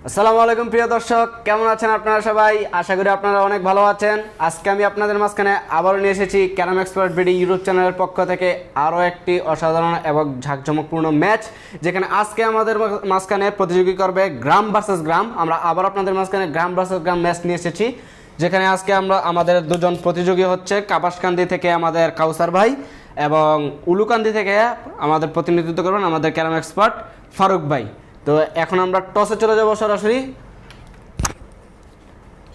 আসসালামু আলাইকুম প্রিয় দর্শক, কেমন আছেন আপনারা সবাই? আশা করি আপনারা অনেক ভালো আছেন। আজকে আমি আপনাদের মাঝখানে আবারও নিয়ে এসেছি ক্যারাম এক্সপার্ট বিডি ইউটিউব চ্যানেলের পক্ষ থেকে আরও একটি অসাধারণ এবং ঝাঁকজমকপূর্ণ ম্যাচ, যেখানে আজকে আমাদের মাঝখানে প্রতিযোগী করবে গ্রাম ভার্সেস গ্রাম। আমরা আবার আপনাদের মাঝখানে গ্রাম ভার্সেস গ্রাম ম্যাচ নিয়ে এসেছি, যেখানে আজকে আমাদের দুজন প্রতিযোগী হচ্ছে কাপাসকান্দি থেকে আমাদের কাউসার ভাই এবং উলুকান্দি থেকে আমাদের প্রতিনিধিত্ব করবেন আমাদের ক্যারাম এক্সপার্ট ফারুক ভাই। তো এখন আমরা টসে চলে যাব সরাসরি।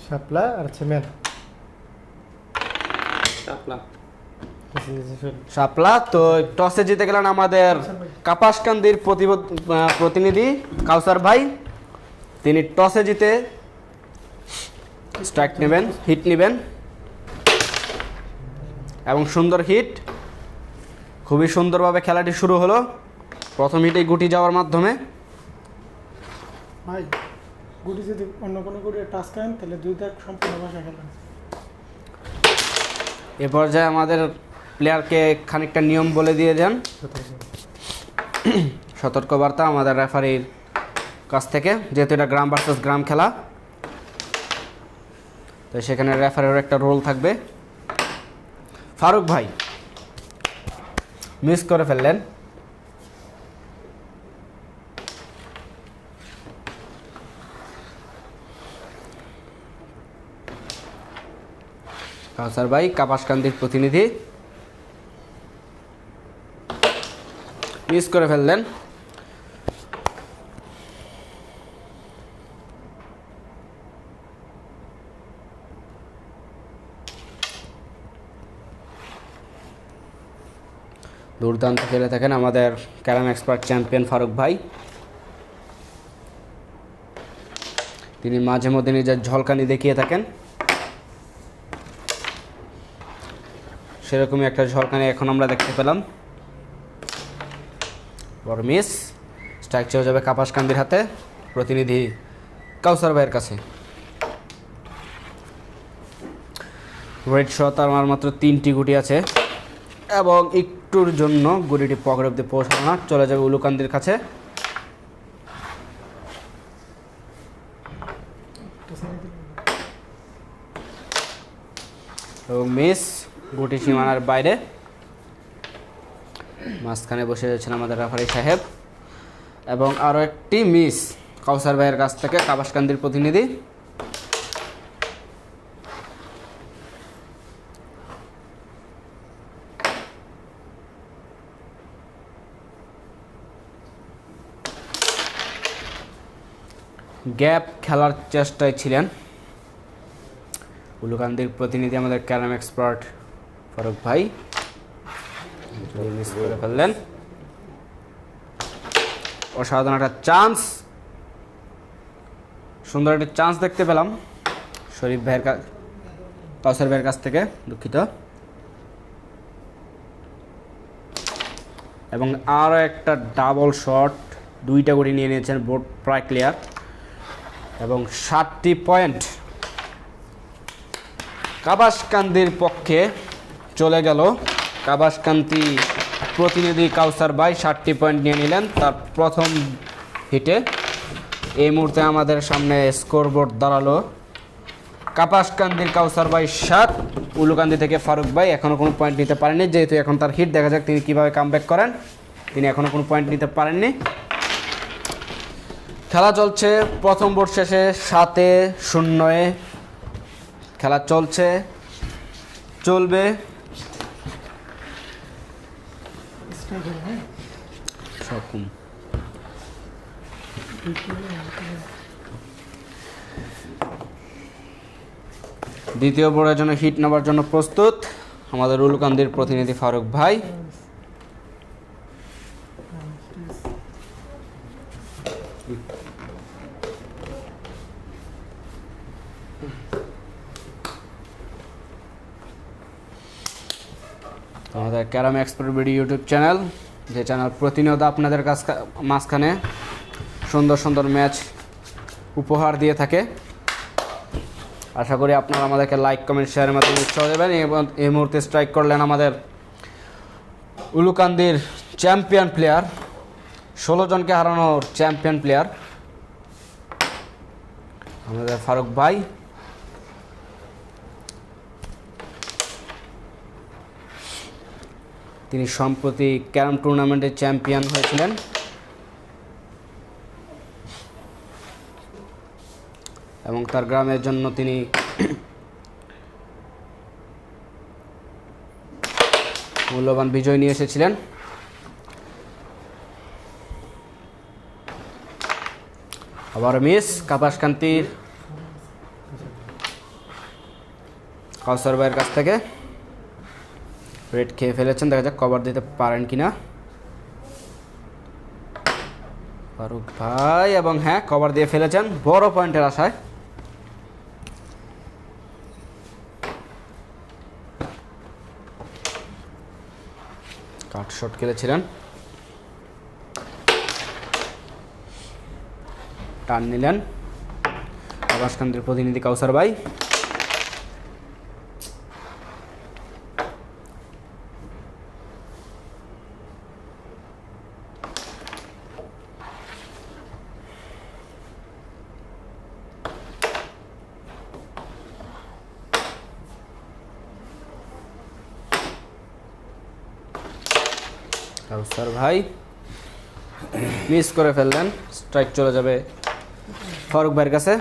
শাপলা আর ছেমেন শাপলা। তো টসে জিতে গেলেন আমাদের কাপাসকান্দির প্রতিনিধি কাউসার ভাই। তিনি টসে জিতে স্ট্রাইক নেবেন, হিট নেবেন এবং সুন্দর হিট। খুবই সুন্দরভাবে খেলাটি শুরু হলো প্রথম হিটেই গুটি যাওয়ার মাধ্যমে। ভাই গুটি যদি অন্য কোনো গুটি টাচ করেন তাহলে দুইটা সম্পূর্ণ ভাষা খেলেন। এ পর্যায়ে আমাদের প্লেয়ারকে খানিকটা নিয়ম বলে দিয়ে দেন, সতর্কবার্তা আমাদের রেফারির কাছ থেকে, যেহেতু এটা গ্রাম ভার্সেস গ্রাম খেলা, তো সেখানে রেফারির একটা রোল থাকবে। ফারুক ভাই মিস করে ফেললেন। কাউসার ভাই কাপাসকান্দির প্রতিনিধি মিস করে ফেললেন। দুর্দান্ত খেলে থাকেন আমাদের ক্যারাম এক্সপার্ট চ্যাম্পিয়ন ফারুক ভাই। তিনি মাঝে মধ্যে নিজের ঝলকানি দেখিয়ে থাকেন, সেরকমই একটা ঝলকানি এখন আমরা দেখতে পেলাম। বড় মিস, স্ট্রাইক চলে যাবে কাপাসকান্দির হাতে, প্রতিনিধি কাউসার ভাইয়ের কাছে। রেড শট আমার মাত্র 3টি গুটি আছে এবং একটুর জন্য গুটিটি পকেট অব্দি পৌঁছানো না, চলে যাবে উলুকান্দির কাছে। এবং মিস, গুটি সীমানার বাইরে। মাঝখানে বসে যাচ্ছেন আমাদের রেফারি সাহেব এবং আরও একটি মিস কাউসার ভাইয়ের কাছ থেকে কাপাসকান্দির প্রতিনিধি। গ্যাপ খেলার চেষ্টায় ছিলেন উলুকান্দির প্রতিনিধি আমাদের ক্যারাম এক্সপার্ট ফারুক ভাই, মিস করে ফেললেন। অসাধারণ একটা চান্স, সুন্দর একটা চান্স দেখতে পেলাম শরীফ ভাইয়ের কাউসার ভাইয়ের কাছ থেকে, দুঃখিত। এবং আরও একটা ডাবল শট, 2টা গুটি নিয়ে নিয়েছেন, বোর্ড প্রায় ক্লিয়ার এবং 7টি পয়েন্ট কাপাসকান্দির পক্ষে চলে গেল। কাপাসকান্দি প্রতিনিধি কাউসার ভাই 7টি পয়েন্ট নিয়ে নিলেন তার প্রথম হিটে। এই মুহূর্তে আমাদের সামনে স্কোরবোর্ড দাঁড়ালো কাপাসকান্দির কাউসার ভাই 7, উলুকান্দি থেকে ফারুক ভাই এখনও কোনো পয়েন্ট নিতে পারেননি, যেহেতু এখন তার হিট, দেখা যাক তিনি কীভাবে কামব্যাক করেন। তিনি এখনও কোনো পয়েন্ট নিতে পারেননি। খেলা চলছে প্রথম বোর্ড শেষে 7-0 খেলা চলছে, চলবে। দ্বিতীয় বোর্ডের জন্য হিট নেওয়ার জন্য প্রস্তুত আমাদের উলুকান্দির প্রতিনিধি ফারুক ভাই। আমাদের carrom expert BD YouTube channel, যে চ্যানেল প্রতিনিয়ত আপনাদের মাঝখানে সুন্দর সুন্দর ম্যাচ উপহার দিয়ে থাকে। আশা করি আপনারা আমাদেরকে লাইক কমেন্ট শেয়ারের মাধ্যমে উৎসাহ দেবেন। এবং এই মুহূর্তে স্ট্রাইক করলেন আমাদের উলুকান্দির চ্যাম্পিয়ন প্লেয়ার, 16 জনকে হারানোর চ্যাম্পিয়ন প্লেয়ার আমাদের ফারুক ভাই। তিনি সম্প্রতি ক্যারাম টুর্নামেন্টের চ্যাম্পিয়ন হয়েছিলেন। এবং তার গ্রামের জন্য তিনি মূল্যবান বিজয় নিয়ে এসেছিলেন। আবার মিস কাপাসকান্তির কাউসার ভাইয়ের কাছ থেকে রেড খেয়ে ফেলেছেন, দেখা যাক কভার দিতে পারেন কিনা ফারুক ভাই। এবং হ্যাঁ, কভার দিয়ে ফেলেছেন বড় পয়েন্টের আশায়। কাট শট খেলেছিলেন, টান নিলেন কাপাসকান্তির প্রতিনিধি কাউসার ভাই। কাউসার ভাই মিস করে ফেললেন, স্ট্রাইক চলে যাবে ফারুক ভাইয়ের কাছে।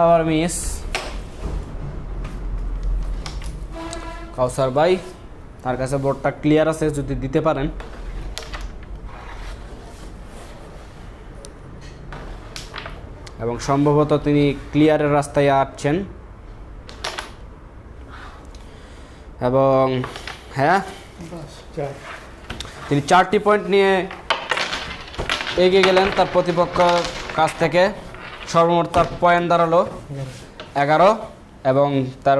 আবার মিস কাউসার ভাই, তার কাছে বোর্ডটা ক্লিয়ার আছে, যদি দিতে পারেন। এবং সম্ভবত তিনি ক্লিয়ারের রাস্তায় আসছেন। এবং হ্যাঁ, তিনি 4টি পয়েন্ট নিয়ে এগিয়ে গেলেন তার প্রতিপক্ষের কাছ থেকে। সর্বমোট তার পয়েন্ট দাঁড়ালো 11 এবং তার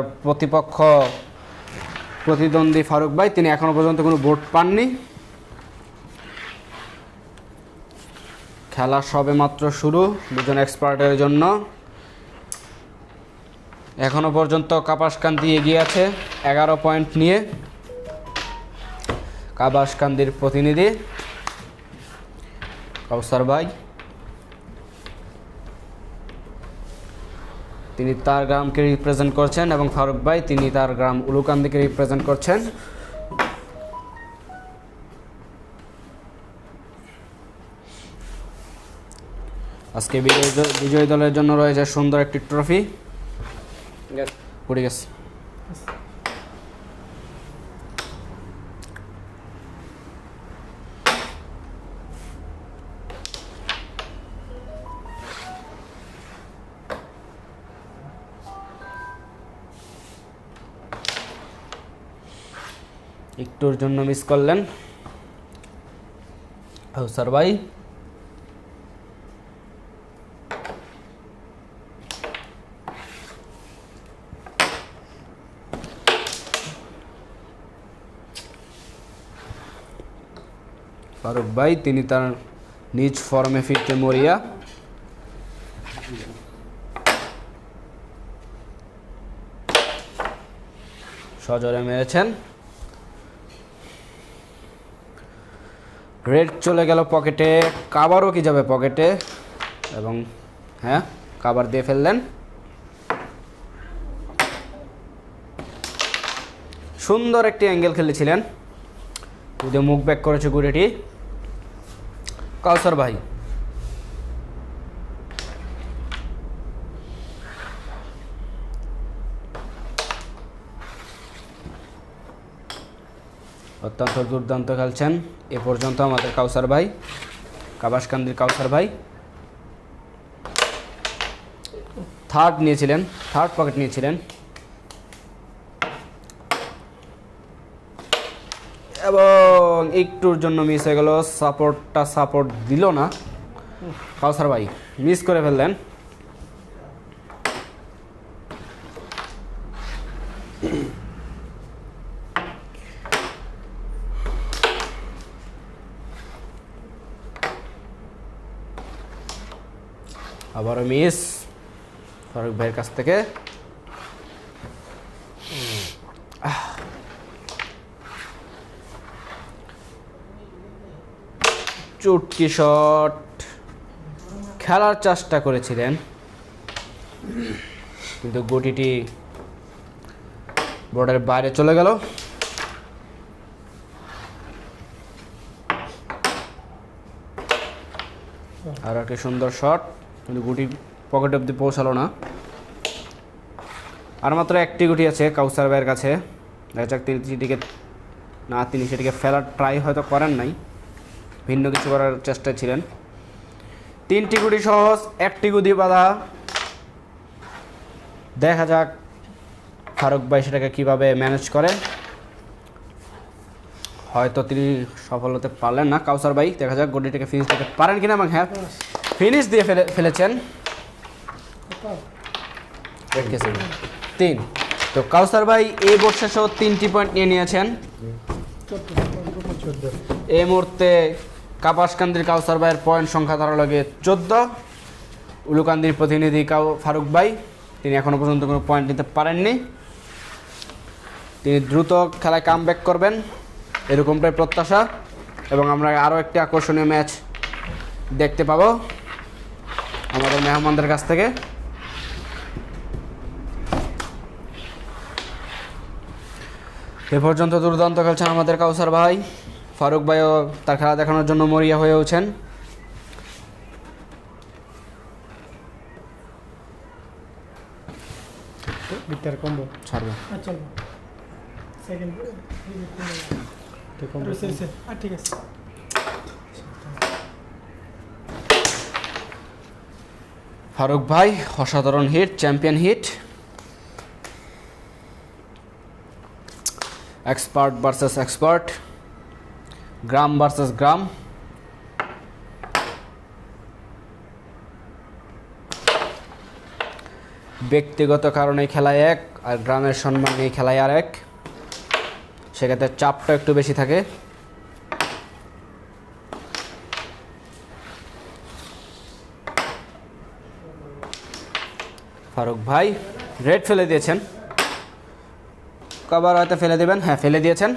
প্রতিদ্বন্দ্বী ফারুক ভাই, তিনি এখনো পর্যন্ত কোনো বোর্ড পাননি। খেলা সবেমাত্র শুরু দুজন এক্সপার্টের জন্য। এখনো পর্যন্ত কাপাসকান্তি এগিয়ে আছে 11 পয়েন্ট নিয়ে। কাপাসকান্দির প্রতিনিধি কাউসার ভাই, তিনি তার গ্রামকে রিপ্রেজেন্ট করছেন এবং ফারুক ভাই তিনি তার গ্রাম উলুকান্দিকে রিপ্রেজেন্ট করছেন। আজকে বিজয়ী দলের জন্য রয়েছে সুন্দর একটি ট্রফি। পড়ে গেছে। একটুর জন্য মিস করলেন কাউসার ভাই। ফারুক ভাই তিনি তার নিজ ফর্মে ফিরতে মরিয়া। সজোরে মেরেছেন, রেড চলে গেল পকেটে। কাবারও কি যাবে পকেটে, এবং হ্যাঁ কাবার দিয়ে ফেললেন। সুন্দর একটি অ্যাঙ্গেল খেলেছিলেন, যদি মুখ ব্যাক করেছে গুড়েটি কাউসার ভাই। অত্যন্ত দুর্দান্ত খেলছেন এ পর্যন্ত আমাদের কাউসার ভাই, কাপাসকান্দির কাউসার ভাই। থার্ড পকেট নিয়েছিলেন এবং একটুর জন্য মিস হয়ে গেল। সাপোর্ট দিল না কাউসার ভাই, মিস করে ফেললেন। আবারও মিস ফারুক ভাইয়ের কাছ থেকে। চুটকি শট খেলার চেষ্টা করেছিলেন, কিন্তু গুটিটি বোর্ডের বাইরে চলে গেল। আর একটা সুন্দর শট, কিন্তু গুটি পকেট অব্দি পৌঁছালো না। আর মাত্র একটি গুটি আছে কাউসার ভাইয়ের কাছে। দেখা যাক তিনি সেটিকে ফেলার ট্রাই হয়তো করেন নাই, ভিন্ন কিছু করার চেষ্টায় ছিলেন। 3টি গুটি সহজ, 1টি গুটি বাধা। দেখা যাক ফারুক ভাই সেটাকে কীভাবে ম্যানেজ করে। হয়তো তিনি সফল হতে পারলেন না কাউসার ভাই। দেখা যাক গুটিটাকে ফিনিশ দিতে পারেন কিনা, এবং হ্যাঁ ফিনিশ দিয়ে ফেলেছেন। 3। তো কাউসার ভাই এই বোর্ড শেষেও 3টি পয়েন্ট নিয়ে নিয়েছেন। এই মুহূর্তে কাপাসকান্দির কাউসার ভাইয়ের পয়েন্ট সংখ্যা তার লগে 14। উলুকান্দির প্রতিনিধি ফারুক ভাই, তিনি এখনও পর্যন্ত কোনো পয়েন্ট নিতে পারেননি। তিনি দ্রুত খেলায় কামব্যাক করবেন এরকমটাই প্রত্যাশা, এবং আমরা আরও একটি আকর্ষণীয় ম্যাচ দেখতে পাবো আমাদের মেহমানদের কাছ থেকে। এ পর্যন্ত দুর্দান্ত খেলছেন আমাদের কাউসার ভাই। ফারুক ভাইও তার খেলা দেখানোর জন্য মরিয়া হয়ে উঠছেন। বিটার কম্বো ছাড়বে। চলবে সেকেন্ড ঠিক আছে। ফারুক ভাই অসাধারণ hit, champion hit. Expert versus expert, গ্রাম ভার্সেস গ্রাম। ব্যক্তিগত কারণে খেলায় এক, আর গ্রামের সম্মান নিয়ে খেলায় আর এক। সেক্ষেত্রে চাপটা একটু বেশি থাকে। ফারুক ভাই রেড ফেলে দিয়েছেন, কবার হয়তো ফেলে দেবেন। হ্যাঁ, ফেলে দিয়েছেন।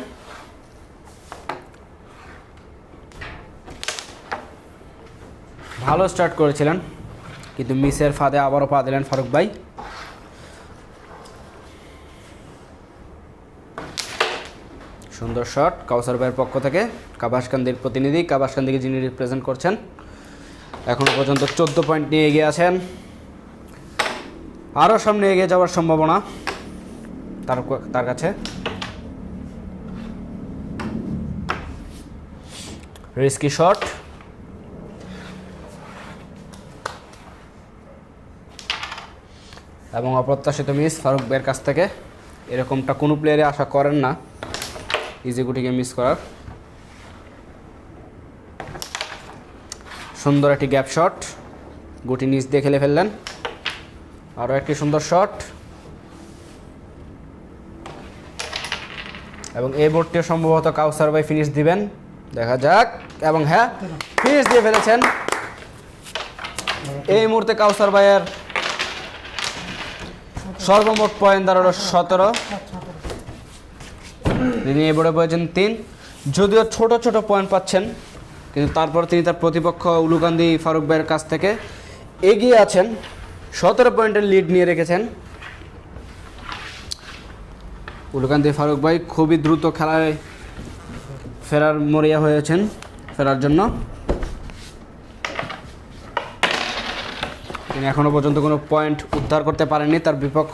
ভালো স্টার্ট করেছিলেন, কিন্তু মিসের ফাঁদে আবারও পা দিলেন ফারুক ভাই। সুন্দর শট কাউসার ভাইয়ের পক্ষ থেকে, কাপাসকান্দির প্রতিনিধি, কাপাসকান্দিকে যিনি রিপ্রেজেন্ট করছেন। এখনও পর্যন্ত 14 পয়েন্ট নিয়ে এগিয়ে আছেন। আরও সামনে এগিয়ে যাওয়ার সম্ভাবনা তার কাছে। রিস্কি শট, এবং অপ্রত্যাশিত মিস ফারুক ভাইয়ের কাছ থেকে। এরকমটা কোনো প্লেয়ারে আশা করেন না, ইজি গুটিকে মিস করার। সুন্দর একটি গ্যাপ শট, গুটি নিচ দিয়ে খেলে ফেললেন। আরও একটি সুন্দর শট, এবং এই বোর্ডটিও সম্ভবত কাউসার ভাই ফিনিশ দিবেন। দেখা যাক, এবং হ্যাঁ ফিনিশ দিয়ে ফেলেছেন। এই মুহূর্তে কাউসার ভাইয়ের সর্বমোট পয়েন্ট দাঁড়ালো 17। তিনি এই বোর্ডে পেয়েছেন 3। যদিও ছোট ছোট পয়েন্ট পাচ্ছেন, কিন্তু তারপর তিনি তার প্রতিপক্ষ উলুকান্দি ফারুক ভাইয়ের কাছ থেকে এগিয়ে আছেন। 17 পয়েন্টের লিড নিয়ে রেখেছেন। উলুকান্দি ফারুক ভাই খুবই দ্রুত খেলায় ফেরার মরিয়া হয়েছেন ফেরার জন্য। তিনি এখনও পর্যন্ত কোনো পয়েন্ট উদ্ধার করতে পারেননি তার বিপক্ষ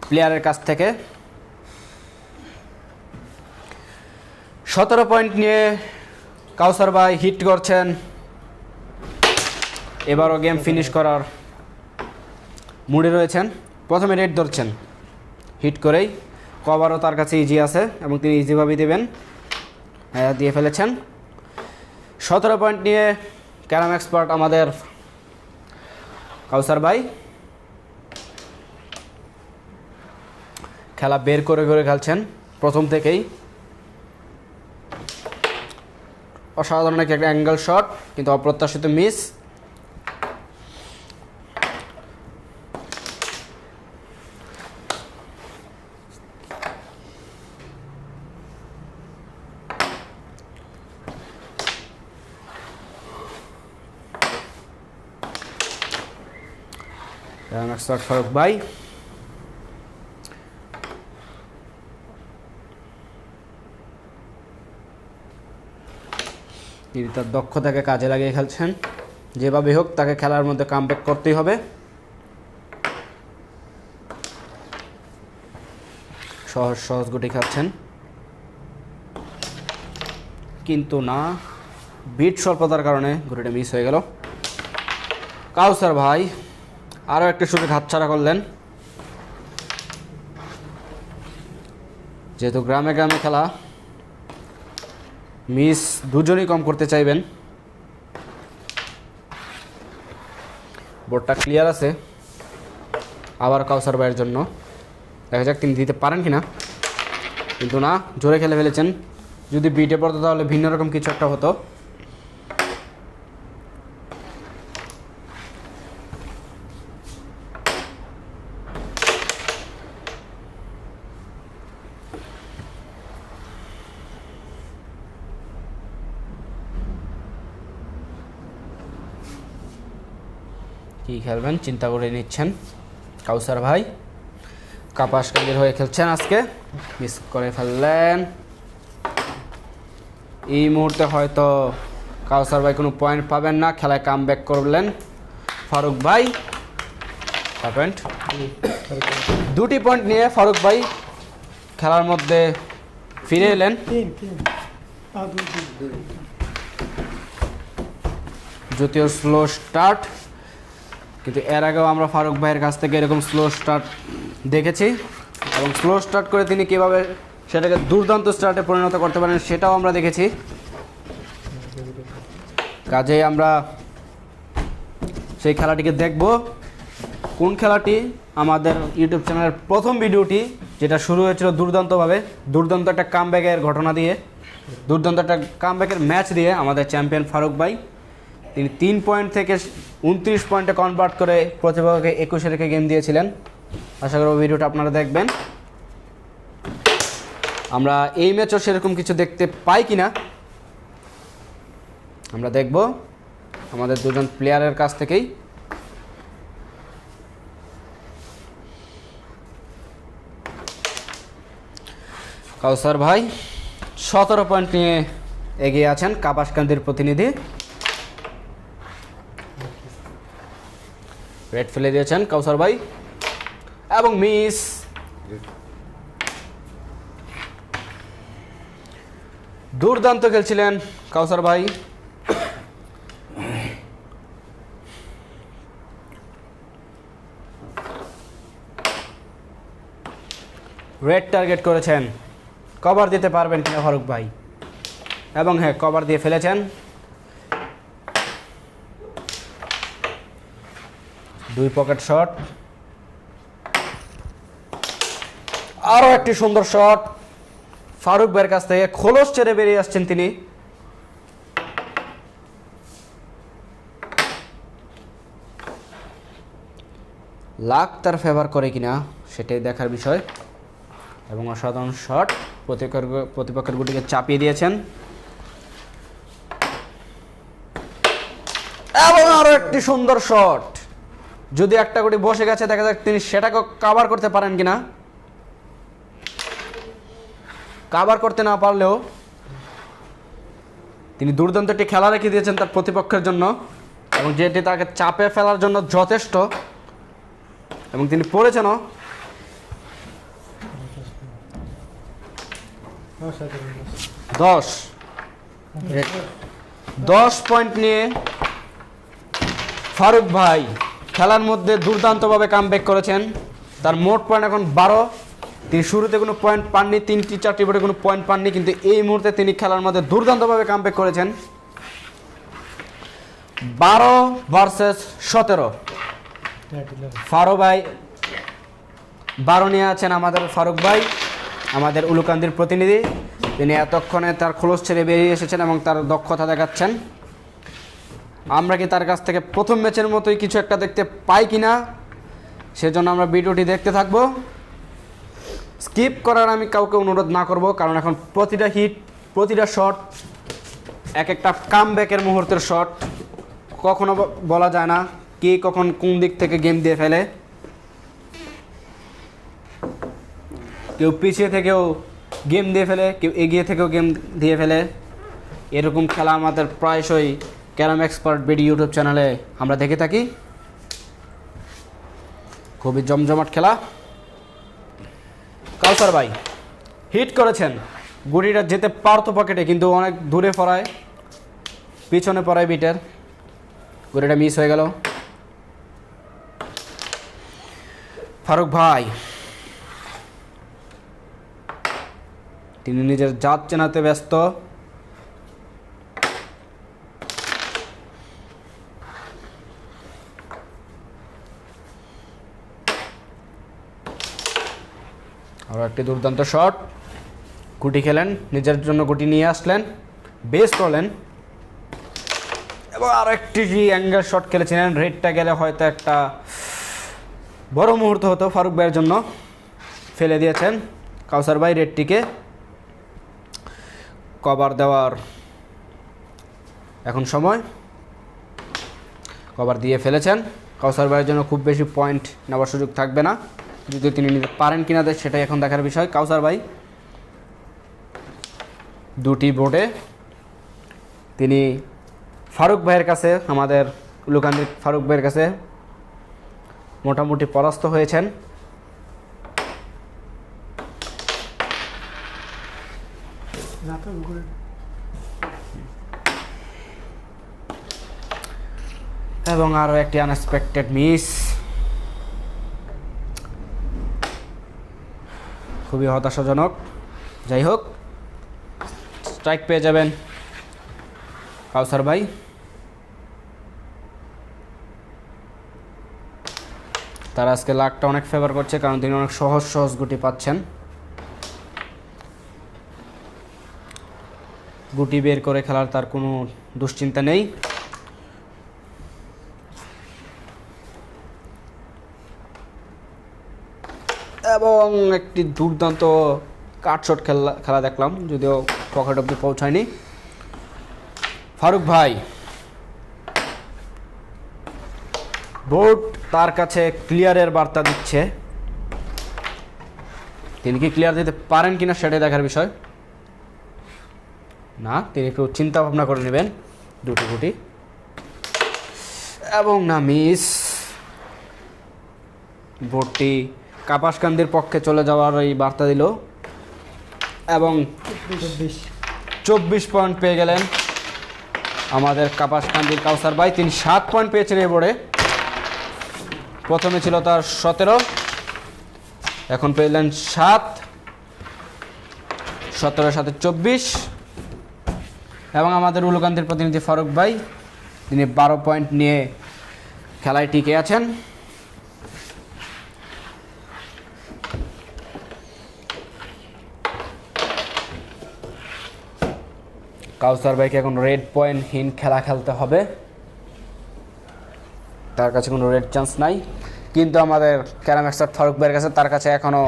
প্লেয়ারের কাছ থেকে। 17 পয়েন্ট নিয়ে কাউসার ভাই হিট করছেন। এবারও গেম ফিনিশ করার মুডে রয়েছেন। প্রথমে রেড ধরছেন হিট করেই, কভারও তার কাছে ইজি আছে এবং তিনি ইজিভাবেই দেবেন। দিয়ে ফেলেছেন। 17 পয়েন্ট নিয়ে ক্যারাম এক্সপার্ট আমাদের কাউসার ভাই। খেলা বের করে করে খেলছেন প্রথম থেকেই। অসাধারণ একটা অ্যাঙ্গেল শট, কিন্তু অপ্রত্যাশিত মিস। ক্যারাম এক্সপার্ট ফারুক ভাই। তিনি তার দক্ষতাকে কাজে লাগিয়ে খেলছেন, যেভাবে হোক তাকে খেলার মধ্যে কামব্যাক করতেই হবে। সহজ সহজ গুটি খেলছেন, কিন্তু না, বিট স্বল্পতার কারণে গুটিটা মিস হয়ে গেল। কাউসার ভাই আরও একটা সুযোগ হাতছাড়া করলেন। যেহেতু গ্রামে গ্রামে খেলা, মিস দুজনই কম করতে চাইবেন। বোর্ডটা ক্লিয়ার আছে আবার কাউসার ভাইয়ের জন্য, দেখা যাক তিনি দিতে পারেন কিনা, কিন্তু না, জোরে খেলে ফেলেছেন। যদি বিটে পড়তো তাহলে ভিন্ন রকম কিছু একটা হতো। কি খেলবেন চিন্তা করে নিচ্ছেন কাউসার ভাই। কাপাসকান্দির হয়ে খেলছেন আজকে, মিস করে ফেললেন। এই মুহূর্তে হয়তো কাউসার ভাই কোনো পয়েন্ট পাবেন না, খেলায় কামব্যাক করলেন ফারুক ভাই। পয়েন্ট, 2টি পয়েন্ট নিয়ে ফারুক ভাই খেলার মধ্যে ফিরে এলেন। 3 যদিও স্লো স্টার্ট, কিন্তু এর আগেও আমরা ফারুক ভাইয়ের কাছ থেকে এরকম স্লো স্টার্ট দেখেছি, এবং স্লো স্টার্ট করে তিনি কীভাবে সেটাকে দুর্দান্ত স্টার্টে পরিণত করতে পারেন সেটাও আমরা দেখেছি। কাজেই আমরা সেই খেলাটিকে দেখব। কোন খেলাটি? আমাদের ইউটিউব চ্যানেলের প্রথম ভিডিওটি, যেটা শুরু হয়েছিল দুর্দান্তভাবে, দুর্দান্ত একটা কামব্যাকের ঘটনা দিয়ে, দুর্দান্ত একটা কামব্যাকের ম্যাচ দিয়ে আমাদের চ্যাম্পিয়ন ফারুক ভাই। তিনি 3 পয়েন্ট থেকে 29 পয়েন্টে কনভার্ট করে প্রতিপক্ষকে 21-এ রেখে গেম দিয়েছিলেন। আশা করব ভিডিওটা আপনারা দেখবেন। আমরা এই ম্যাচও সেরকম কিছু দেখতে পাই কিনা আমরা দেখব আমাদের দুজন প্লেয়ারের কাছ থেকেই। কাউসার ভাই 17 পয়েন্ট নিয়ে এগিয়ে আছেন, কাপাসকান্দির প্রতিনিধি। রেড ফেলে দিয়েছেন কাউসার ভাই এবং মিস। দুর্দান্ত খেলছিলেন কাউসার ভাই। রেড টার্গেট করেছেন, কভার দিতে পারবেন কিনা ফারুক ভাই, এবং হ্যাঁ, কভার দিয়ে ফেলেছেন। দুই পকেট শট, আরও একটি সুন্দর শট ফারুক ভাইয়ের কাছ থেকে। খোলস ছেড়ে বেরিয়ে আসছেন তিনি। লাক তার ফেভার করে কিনা সেটাই দেখার বিষয়। এবং অসাধারণ শট, প্রতিপক্ষের গুটিকে চাপিয়ে দিয়েছেন। এবং আরও একটি সুন্দর শট, যদি একটা গুটি বসে গেছে, দেখা যাক তিনি সেটাকে কাভার করতে পারেন কিনা। কাভার করতে না পারলেও তিনি দুর্দান্ত একটি খেলা রেখে দিয়েছেন তার প্রতিপক্ষের জন্য, এবং যেটি তাকে চাপে ফেলার জন্য যথেষ্ট, এবং তিনি পড়েছেনও। 10 পয়েন্ট নিয়ে ফারুক ভাই খেলার মধ্যে দুর্দান্তভাবে কামব্যাক করেছেন। তার মোট পয়েন্ট এখন 12। তিনি শুরুতে কোনো পয়েন্ট পাননি, 3-4টি বোর্ডে কোনো পয়েন্ট পাননি, কিন্তু এই মুহূর্তে তিনি খেলার মধ্যে দুর্দান্তভাবে কামব্যাক করেছেন। 12 ভার্সেস 17। ফারুক ভাই 12 নিয়ে আছেন আমাদের ফারুক ভাই, আমাদের উলুকান্দির প্রতিনিধি। তিনি এতক্ষণে তার খোলস ছেড়ে বেরিয়ে এসেছেন এবং তার দক্ষতা দেখাচ্ছেন। আমরা কি তার কাছ থেকে প্রথম ম্যাচের মতোই কিছু একটা দেখতে পাই কিনা, সেজন্য আমরা ভিডিওটি দেখতে থাকব। স্কিপ করার আমি কাউকে অনুরোধ না করব, কারণ এখন প্রতিটা হিট, প্রতিটা শট এক একটা কামব্যাকের মুহূর্তের শট। কখনো বলা যায় না কে কখন কোন দিক থেকে গেম দিয়ে ফেলে। কেউ পিছিয়ে থেকেও গেম দিয়ে ফেলে, কেউ এগিয়ে থেকেও গেম দিয়ে ফেলে। এরকম খেলা আমাদের প্রায়শই ক্যারাম এক্সপার্ট বিডি ইউটিউব চ্যানেলে আমরা দেখে থাকি। খুবই জমজমাট খেলা। কাউসার ভাই হিট করেছেন, গুড়িটা যেতে পারতো পকেটে, কিন্তু অনেক দূরে পড়ায়, পিছনে পড়ায় বিটের, গুড়িটা মিস হয়ে গেল। ফারুক ভাই তিনি নিজের জাত চেনাতে ব্যস্ত। আরও একটি দুর্দান্ত শট, গুটি খেলেন, নিজের জন্য গুটি নিয়ে আসলেন, বেস করলেন এবং আরও একটি অ্যাঙ্গেল শট খেলেছিলেন। রেডটা গেলে হয়তো একটা বড় মুহূর্ত হতো ফারুক ভাইয়ের জন্য। ফেলে দিয়েছেন কাউসার ভাই রেডটিকে। কভার দেওয়ার এখন সময়, কভার দিয়ে ফেলেছেন। কাউসার ভাইয়ের জন্য খুব বেশি পয়েন্ট নেওয়ার সুযোগ থাকবে না, যদি তিনি নিতে পারেন কিনা সেটাই এখন দেখার বিষয়। কাউসার ভাই দুটি বোর্ডে তিনি ফারুক ভাইয়ের কাছে, আমাদের লুকান্দির ফারুক ভাইয়ের কাছে মোটামুটি পরাস্ত হয়েছেন। এবং আরও একটি আনএক্সপেক্টেড মিস, খুবই হতাশাজনক। যাই হোক, স্ট্রাইক পেয়ে যাবেন কাউসার ভাই। তার আজকে লাকটা অনেক ফেভার করছে, কারণ তিনি অনেক সহজ সহজ গুটি পাচ্ছেন। গুটি বের করে খেলার তার কোনো দুশ্চিন্তা নেই। এবং একটি দুর্দান্ত কাটশট খেলা দেখলাম, যদিও পকেট অব্দি পৌঁছায়নি। ফারুক ভাই বোর্ড তার কাছে ক্লিয়ারের বার্তা দিচ্ছে, তিনি কি ক্লিয়ার দিতে পারেন কিনা সেটাই দেখার বিষয়। না, তিনি একটু চিন্তা ভাবনা করে নেবেন দুটি গুটি, এবং না মিস। বোর্ডটি কাপাসকান্দির পক্ষে চলে যাওয়ার এই বার্তা দিল, এবং 24 পয়েন্ট পেয়ে গেলেন আমাদের কাপাসকান্দির কাউসার ভাই। তিনি 7 পয়েন্ট পেয়েছেন এই বোর্ডে। প্রথমে ছিল তার 17, এখন পেলেন 7, 17-এর সাথে 24। এবং আমাদের উলুকান্দির প্রতিনিধি ফারুক ভাই, তিনি 12 পয়েন্ট নিয়ে খেলায় টিকে আছেন। কাউসার ভাইকে এখন রেড পয়েন্টহীন খেলা খেলতে হবে, তার কাছে কোনো রেড চান্স নাই। কিন্তু আমাদের ক্যারাম এক্সপার্ট ফারুক ভাইয়ের কাছে, তার কাছে এখনও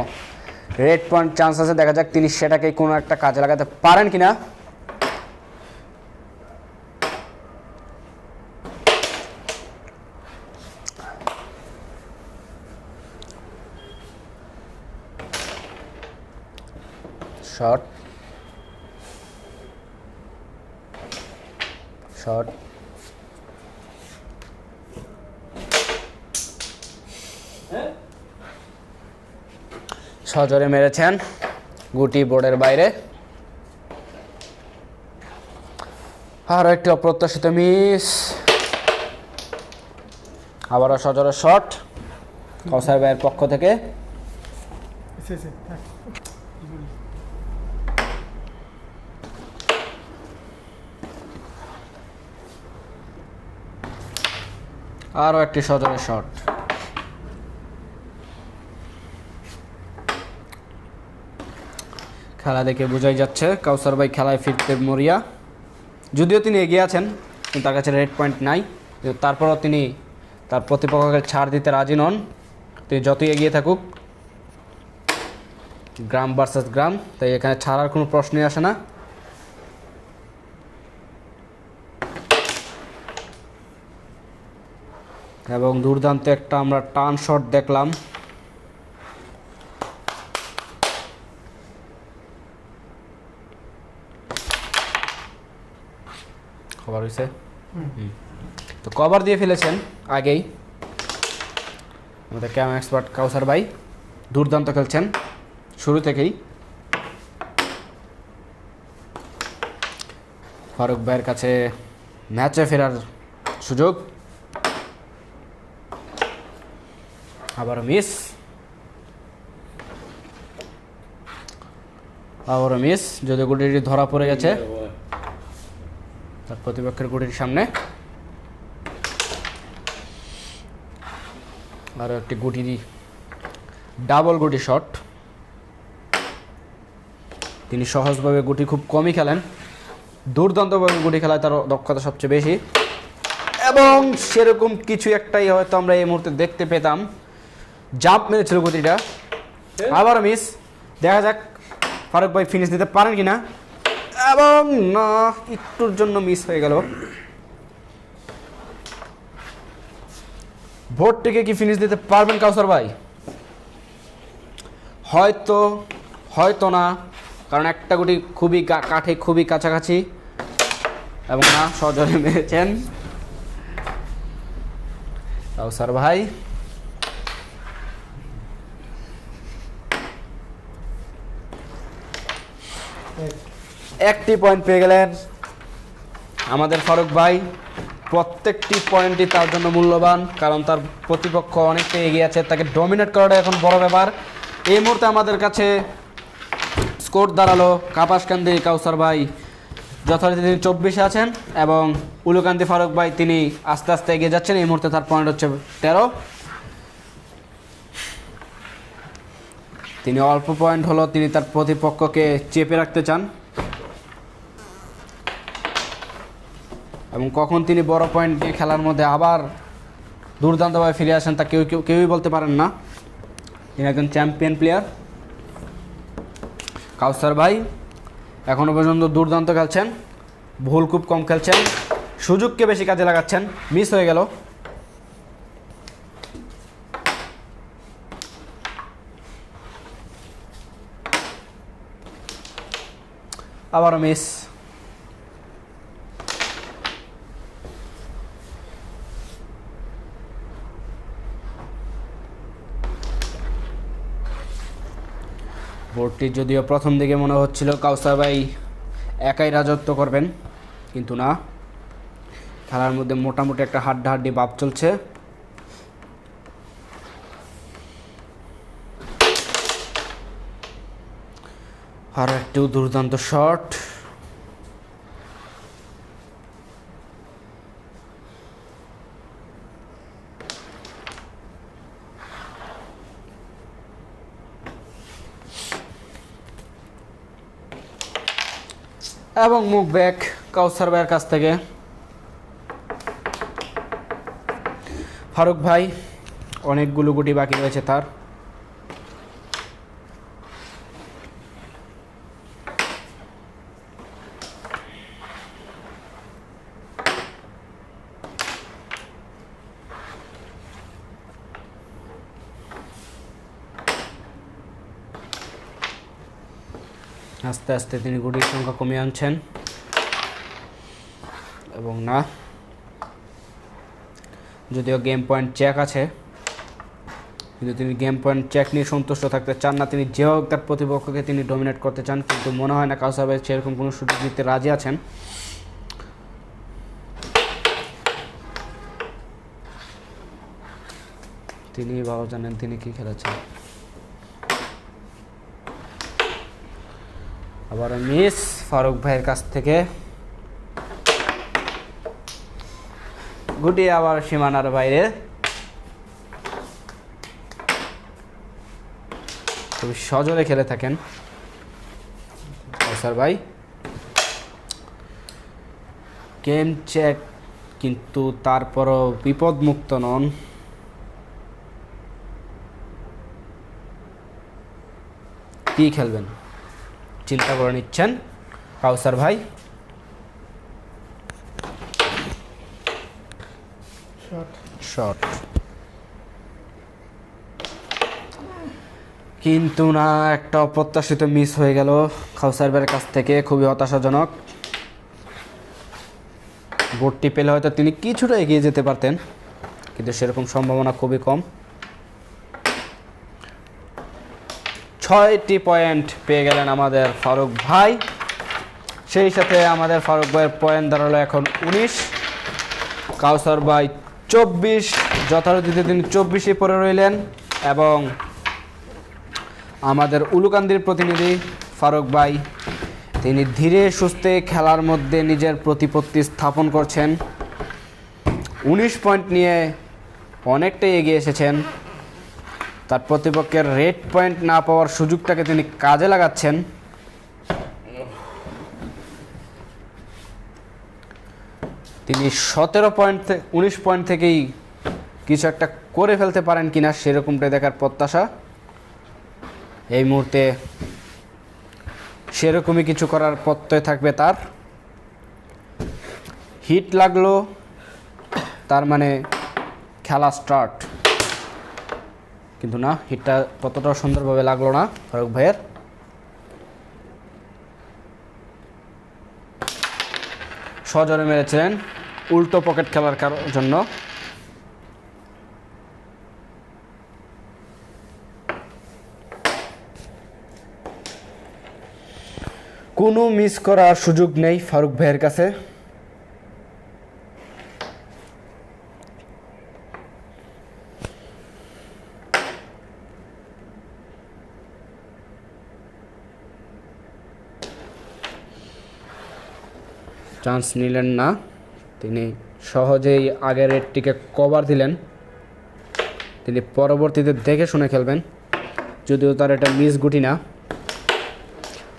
রেড পয়েন্ট চান্স আছে। দেখা যাক তিনি সেটাকে কোনো একটা কাজে লাগাতে পারেন কিনা। শট, শট, সজোরে মেরেছেন, গুটি বোর্ডের বাইরে। আরও একটি অপ্রত্যাশিত মিস, আবারও সজোরে শট কাউসার ভাইয়ের পক্ষ থেকে। আরও একটি সজোরে শট। খেলা দেখে বোঝাই যাচ্ছে কাউসার ভাই খেলায় ফিরতে মরিয়া। যদিও তিনি এগিয়ে আছেন, কিন্তু তার কাছে রেড পয়েন্ট নাই, তারপরও তিনি তার প্রতিপক্ষকে ছাড় দিতে রাজি নন। তিনি যতই এগিয়ে থাকুক, গ্রাম ভার্সেস গ্রাম, তাই এখানে ছাড়ার কোনো প্রশ্নই আসে না। এবং দুর্দান্ত একটা আমরা টার্ন শট দেখলাম। কভার হয়েছে। হুম। তো কভার দিয়ে ফেলেছেন আগেই আমাদের ক্যাম এক্সপার্ট কাউসার ভাই, দুর্দান্ত খেলছেন শুরু থেকেই। ফারুক ভাইয়ের কাছে ম্যাচে ফেরার সুযোগ, আবারও মিস, আবারও মিস। যদি গুটিটি ধরা পড়ে গেছে তার প্রতিপক্ষের গুটির সামনে। আরও একটি গুটি, ডাবল গুটি শট। তিনি সহজভাবে গুটি খুব কমই খেলেন, দুর্দান্তভাবে গুটি খেলায় তার দক্ষতা সবচেয়ে বেশি, এবং সেরকম কিছু একটাই হয়তো আমরা এই মুহূর্তে দেখতে পেতাম। জাম্প মেরেছিল গুটিটা, আবার মিস। দেখা যাক ফারুক ভাই ফিনিশ দিতে পারেন কিনা, এবং না, একটুর জন্য মিস হয়ে গেল। ভোটটিকে কি ফিনিশ দিতে পারবেন কাউসার ভাই? হয়তো, হয়তো না, কারণ একটা গুটি খুবই কাঠে খুবই কাছাকাছি, এবং না, সজোরে মেরেছেন কাউসার ভাই। একটি পয়েন্ট পেয়ে গেলেন আমাদের ফারুক ভাই। প্রত্যেকটি পয়েন্টই তার জন্য মূল্যবান, কারণ তার প্রতিপক্ষ অনেকটা এগিয়ে আছে, তাকে ডমিনেট করাটা এখন বড় ব্যাপার। এই মুহূর্তে আমাদের কাছে স্কোর দাঁড়ালো কাপাসকান্দি কাউসার ভাই যথারীতি তিনি 24-এ আছেন, এবং উলুকান্দি ফারুক ভাই তিনি আস্তে আস্তে এগিয়ে যাচ্ছেন। এই মুহূর্তে তার পয়েন্ট হচ্ছে 13। তিনি অল্প পয়েন্ট হলো তিনি তার প্রতিপক্ষকে চেপে রাখতে চান, এবং কখন তিনি বড় পয়েন্ট নিয়ে খেলার মধ্যে আবার দুর্দান্তভাবে ফিরে আসেন তা কেউই বলতে পারেন না। তিনি একজন চ্যাম্পিয়ন প্লেয়ার কাউসার ভাই, এখনও পর্যন্ত দুর্দান্ত খেলছেন, ভুল খুব কম খেলছেন, সুযোগকে বেশি কাজে লাগাচ্ছেন। মিস হয়ে গেল, আবারও মিস। বোর্ডটি যদিও প্রথম দিকে মনে হচ্ছিল কাউসার ভাই একাই রাজত্ব করবেন, কিন্তু না, খেলার মধ্যে মোটামুটি একটা হাড্ডাহাড্ডি ভাব চলছে। আর একটু দুর্দান্ত শট, এবং মুখ ব্যাক কাউসার ভাইয়ের কাছ থেকে। ফারুক ভাই অনেকগুলো গুটি বাকি রয়েছে তার, আস্তে আস্তে তিনি গুটির সংখ্যা কমিয়ে আনছেন, এবং না, যদিও গেম পয়েন্ট চেক আছে, কিন্তু তিনি গেম পয়েন্ট চেক নিয়ে সন্তুষ্ট থাকতে চান না। তিনি যে হোক তার প্রতিপক্ষকে তিনি ডমিনেট করতে চান, কিন্তু মনে হয় না কাউসার ভাই সেরকম কোনো সুযোগ দিতে রাজি আছেন। তিনি ভালো জানেন তিনি কি খেলেছেন। আবার মিস ফারুক ভাইয়ের কাছ থেকে, গুটি আবার সীমানার বাইরে। খুবই সজোরে খেলে থাকেন কাউসার ভাই। গেম চেক, কিন্তু তারপরও বিপদমুক্ত নন। কি খেলবেন চিন্তা করে নিচ্ছেন কাউসার ভাই। শট, কিন্তু না, একটা অপ্রত্যাশিত মিস হয়ে গেল কাউসার ভাইয়ের কাছ থেকে, খুবই হতাশাজনক। বোর্ডটি পেলে হয়তো তিনি কিছুটা এগিয়ে যেতে পারতেন, কিন্তু সেরকম সম্ভাবনা খুবই কম। 6টি পয়েন্ট পেয়ে গেলেন আমাদের ফারুক ভাই। সেই সাথে আমাদের ফারুক ভাইয়ের পয়েন্ট দাঁড়ালো এখন 19, কাউসার ভাই 24, যথারীতিতে তিনি 24-ই পড়ে রইলেন। এবং আমাদের উলুকান্দির প্রতিনিধি ফারুক ভাই, তিনি ধীরে সুস্থে খেলার মধ্যে নিজের প্রতিপত্তি স্থাপন করছেন। 19 পয়েন্ট নিয়ে অনেকটাই এগিয়ে এসেছেন। তার প্রতিপক্ষের রেড পয়েন্ট না পাওয়ার সুযোগটাকে তিনি কাজে লাগাচ্ছেন। তিনি 19 পয়েন্ট থেকেই কিছু একটা করে ফেলতে পারেন কিনা সেরকমটাই দেখার প্রত্যাশা। এই মুহূর্তে সেরকমই কিছু করার প্রত্যয় থাকবে তার। হিট লাগলো, তার মানে খেলা স্টার্ট। কিন্তু না, হিটটা ততটাও সুন্দরভাবে লাগলো না ফারুক ভাইয়ের। সজোরে মেরেছিলেন উল্টো পকেট খেলার জন্য। কোনো মিস করার সুযোগ নেই ফারুক ভাইয়ের কাছে। চান্স নিলেন না, তিনি সহজেই আগের রেডটিকে কভার দিলেন। তিনি পরবর্তীতে দেখে শুনে খেলবেন, যদিও তার এটা মিস গুটি না।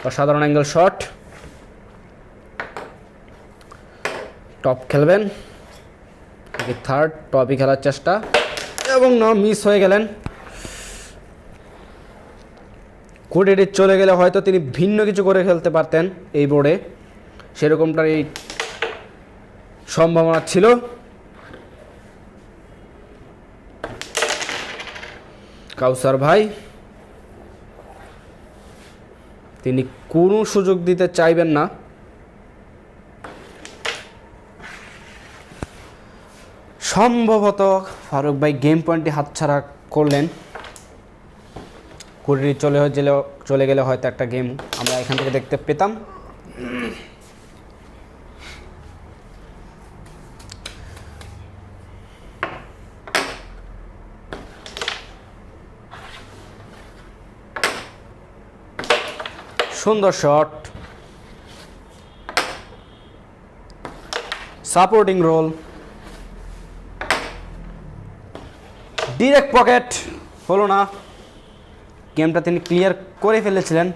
অসাধারণ অ্যাঙ্গেল শট, টপ খেলবেন, থার্ড টপই খেলার চেষ্টা, এবং না, মিস হয়ে গেলেন। কোডিটি চলে গেলে হয়তো তিনি ভিন্ন কিছু করে খেলতে পারতেন এই বোর্ডে, সেরকমটার এই সম্ভাবনা ছিল। কাউসার ভাই, তিনি কোনো সুযোগ দিতে চাইবেন না। সম্ভবত ফারুক ভাই গেম পয়েন্টটি হাতছাড়া করলেন। কুড়ি চলে গেলে হয়তো একটা গেম আমরা এখান থেকে দেখতে পেতাম। সুন্দর shot, supporting role, direct pocket, হলো না। গেমটা তিনি ক্লিয়ার করে ফেলেছিলেন,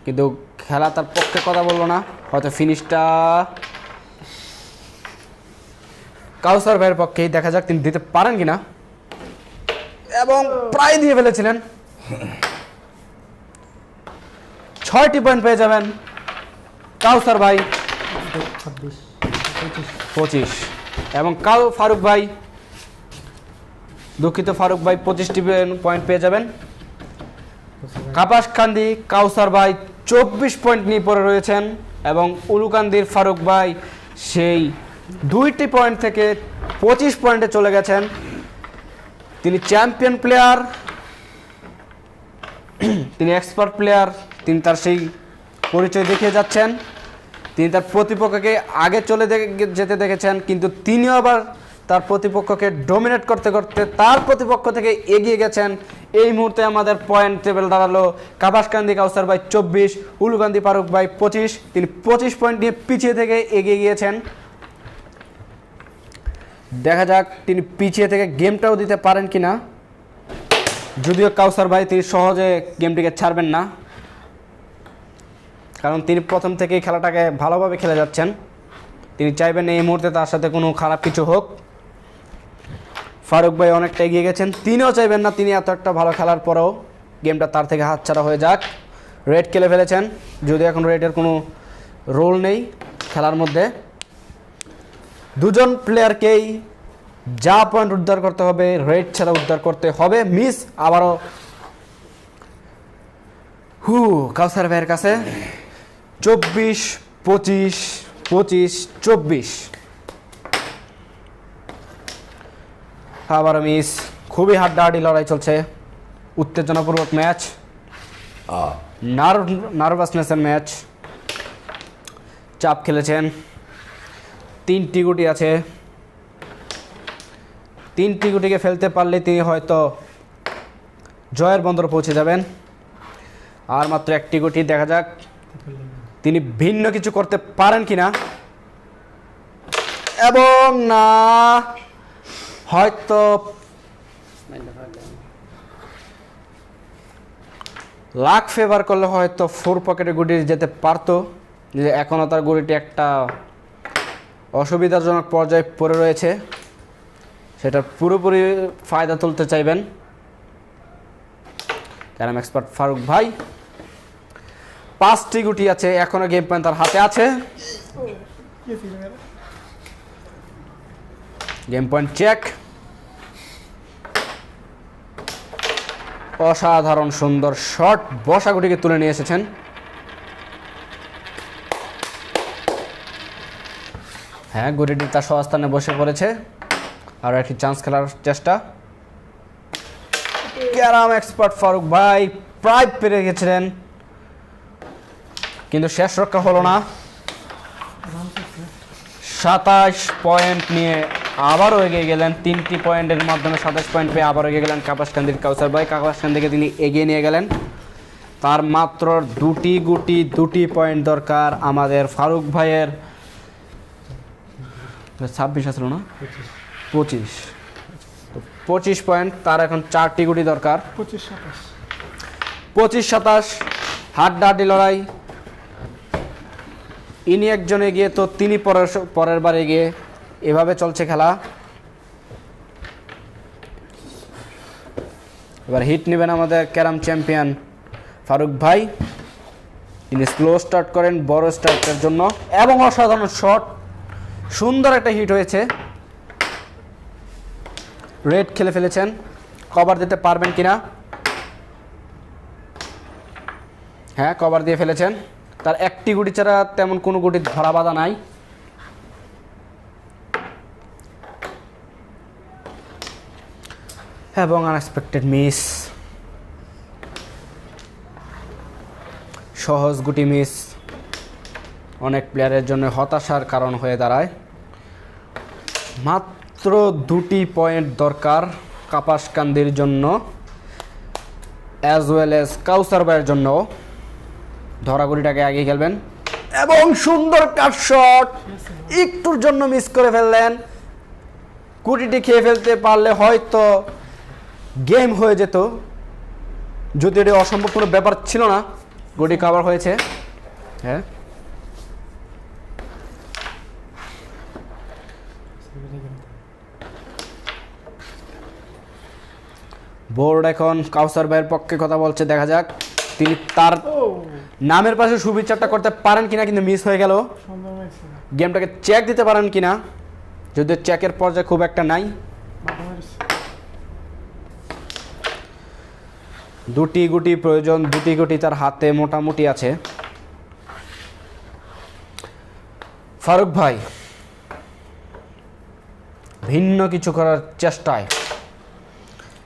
কিন্তু খেলা তার পক্ষে কথা বললো না। হয়তো ফিনিশটা কাউসার ভাইয়ের পক্ষেই, দেখা যাক তিনি দিতে পারেন কিনা। এবং প্রায় দিয়ে ফেলেছিলেন। 6টি পয়েন্ট পেয়ে যাবেন কাউসার ভাই, 25, এবং ফারুক ভাই, দুঃখিত, ফারুক ভাই 25টি পয়েন্ট পেয়ে যাবেন। কাপাসকান্দি কাউসার ভাই 24 পয়েন্ট নিয়ে পড়ে রয়েছেন, এবং উলুকান্দির ফারুক ভাই সেই 2টি পয়েন্ট থেকে 25 পয়েন্টে চলে গেছেন। তিনি চ্যাম্পিয়ন প্লেয়ার, তিনি এক্সপার্ট প্লেয়ার, তিনি তার সেই পরিচয় দেখিয়ে যাচ্ছেন। তিনি তার প্রতিপক্ষকে আগে চলে যেতে দেখেছেন, কিন্তু তিনিও আবার তার প্রতিপক্ষকে ডমিনেট করতে করতে তার প্রতিপক্ষ থেকে এগিয়ে গেছেন। এই মুহূর্তে আমাদের পয়েন্ট টেবিল দাঁড়ালো কাপাসকান্দি কাউসার ভাই 24, উলুকান্দি ফারুক ভাই 25। তিনি 25 পয়েন্ট নিয়ে পিছিয়ে থেকে এগিয়ে গিয়েছেন। দেখা যাক তিনি পিছিয়ে থেকে গেমটাও দিতে পারেন কিনা। যদিও কাউসার ভাই তিনি সহজে গেমটিকে ছাড়বেন না, কারণ তিনি প্রথম থেকেই খেলাটাকে ভালোভাবে খেলে যাচ্ছেন। তিনি চাইবেন এই মুহূর্তে তার সাথে কোনো খারাপ কিছু হোক। ফারুক ভাই অনেকটা এগিয়ে গেছেন, তিনিও চাইবেন না তিনি এত একটা ভালো খেলার পরেও গেমটা তার থেকে হাতছাড়া হয়ে যাক। রেড খেলে ফেলেছেন, যদিও এখন রেডের কোনো রোল নেই খেলার মধ্যে। দুজন প্লেয়ারকেই যা পয়েন্ট উদ্ধার করতে হবে, রেড ছাড়া উদ্ধার করতে হবে। মিস আবারও কাউসার ভাইয়ের কাছে 24-25 25-24। আবার মিস। খুবই হাড্ডাহাড্ডি লড়াই চলছে, উত্তেজনাপূর্বক ম্যাচ, নার্ভাসনেসের ম্যাচ। চাপ খেলেছেন, 3টি গুটি আছে, 3টি গুটিকে ফেলতে পারলে তিনি হয়তো জয়ের বন্দরে পৌঁছে যাবেন। আর মাত্র 1টি গুটি, দেখা যাক তিনি ভিন্ন কিছু করতে পারেন কিনা। এবং না, হয়তো লাক ফেভার করলে হয়তো 4 পকেটে গুটি যেতে পারতো। যে এখনও তার গুটিটি একটা অসুবিধাজনক পর্যায়ে পড়ে রয়েছে, সেটা পুরোপুরি ফায়দা তুলতে চাইবেন ক্যারাম এক্সপার্ট ফারুক ভাই। 5টি গুটি আছে, এখনো গেম পয়েন্ট তার হাতে আছে। Game point check. অসাধারণ সুন্দর শট, বসা গুটিকে তুলে নিয়ে এসেছেন। হ্যাঁ, গুটিটি তার স্বস্থানে বসে পড়েছে। আর একটি চান্স খেলার চেষ্টা। ক্যারাম এক্সপার্ট ফারুক ভাই প্রায় পেরে গেছিলেন, কিন্তু শেষ রক্ষা হলো না। 27 পয়েন্ট নিয়ে আবারও এগিয়ে গেলেন। 3টি পয়েন্টের মাধ্যমে 27 পয়েন্ট পেয়ে আবারও এগিয়ে গেলেন কাপাসকান্দির কাউসার ভাই। কাপাসকান্দিকে তিনি এগিয়ে নিয়ে গেলেন। তার মাত্র 2টি গুটি, 2টি পয়েন্ট দরকার আমাদের ফারুক ভাইয়ের। 26 আসলো না, 25। তো 25 পয়েন্ট, তার এখন 4টি গুটি দরকার। 25-27 হাড্ডাহাড্ডি লড়াই। ইনি একজন এগিয়ে তো তিনি পরের বার এগিয়ে, এভাবে চলছে খেলা। এবার হিট নেবেন আমাদের ক্যারাম চ্যাম্পিয়ন ফারুক ভাই। তিনি স্লো স্টার্ট করেন বড় স্টার্টের জন্য, এবং অসাধারণ শট, সুন্দর একটা হিট হয়েছে। রেড খেলে ফেলেছেন, কভার দিতে পারবেন কিনা? হ্যাঁ, কভার দিয়ে ফেলেছেন। তার 1টি গুটি ছাড়া তেমন কোনো গুটি ধরা বাঁধা নাই। এবং আনএক্সপেক্টেড মিস, সহজ গুটি মিস অনেক প্লেয়ারের জন্য হতাশার কারণ হয়ে দাঁড়ায়। মাত্র 2টি পয়েন্ট দরকার কাপাসকান্দির জন্য, অ্যাজ ওয়েল অ্যাজ কাউসার ভাইয়ের জন্য। ধরা গুটিটাকে আগে খেলবেন, এবং সুন্দর কাট শট, একটুর জন্য মিস করে ফেললেন। গুটিটি খেয়ে ফেলতে পারলে হয়তো গেম হয়ে যেত, যদি এটি অসম্ভব কোনো ব্যাপার ছিল না। গুটি কভার হয়েছে। হ্যাঁ, বোর্ড এখন কাউসার ভাইয়ের পক্ষে কথা বলছে, দেখা যাক তিনি তার নামের পাশে সুবিচারটা করতে পারেন কিনা, কিন্তু মিস হয়ে গেল। গেমটাকে চেক দিতে পারেন কিনা, যদিও চেকের পর্যায়ে খুব একটা নাই। 2টি গুটি প্রয়োজন, 2টি গুটি তার হাতে মোটামুটি আছে। ফারুক ভাই ভিন্ন কিছু করার চেষ্টায়,